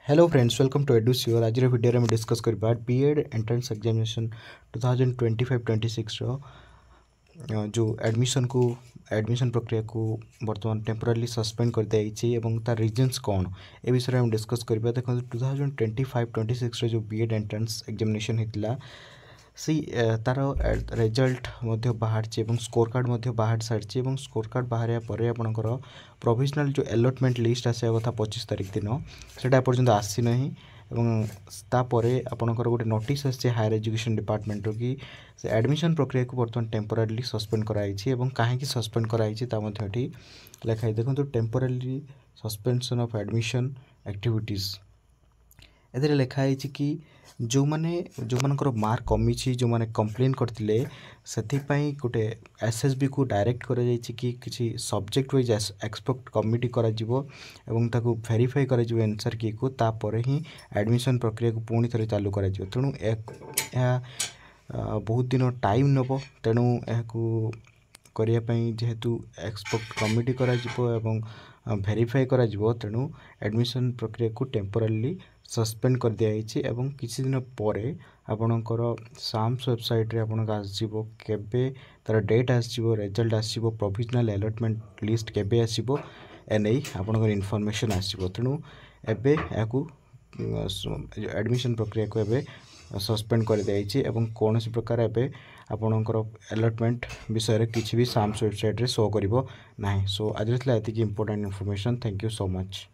Hello friends, welcome to Edusure. आज video में discuss करबा बीएड एंट्रेंस एग्जामिनेशन 2025-26 जो एडमिशन प्रक्रिया को बर्तमान टेम्पोरारी सस्पेंड कर दिया एवं तार रीजन्स कौन ए विषय में हम डिस्कस करबा। देखो 2025-26 जो बीएड एंट्रेंस एग्जामिनेशन होता सी तार रिजल्ट बाहर स्कोर कार्ड बाहर सारी स्कोर कार्ड बाहर पर आपंकर प्रोविजनल जो अलॉटमेंट लिस्ट आसा कथा 25 तारिख दिन से पर्यटन आसी ना तापर आपंकर गोटे नोटिस आसी हायर एजुकेशन डिपार्टमेंट कि एडमिशन प्रक्रिया को बर्तमान टेम्पोरारी सस्पेंड कराई कहीं सस्पेंड कराई लिखाई। देखो temporary suspension of admission activities ए लिखाई कि जो माने जो मानकर मार्क कमी जो माने कंप्लेन करते से गोटे एसएसबी को डायरेक्ट कर कि किसी सब्जेक्ट वाइज एक्सपर्ट कमिटी कर वेरीफाई कर आंसर की को तापर ही एडमिशन प्रक्रिया को पुणी थे चालू कर तेणु बहुत दिन टाइम नब तेणु करने जेहेतु एक्सपर्ट कमिटी कर वेरीफाई कर तेणु एडमिशन प्रक्रिया को टेम्पोरारी सस्पेंड कर दिखाई एवं किसी दिन पर आपणकर साम्स वेबसाइट रे आपन आसो केबे तार डेट आसो रिजल्ट आसो प्रोविजनल अलॉटमेंट लिस्ट केबे आसो एने आपणकर इनफॉरमेशन आसो। तेणु एबे याकू एडमिशन प्रक्रिया को एबे सस्पेंड कर दिखाई एवं कौन प्रकार एबे आपणकर अलॉटमेंट विषय किसी भी साम्स वेबसाइट रे शो करिवो नाही। सो आज एतिक important information. Thank you so much.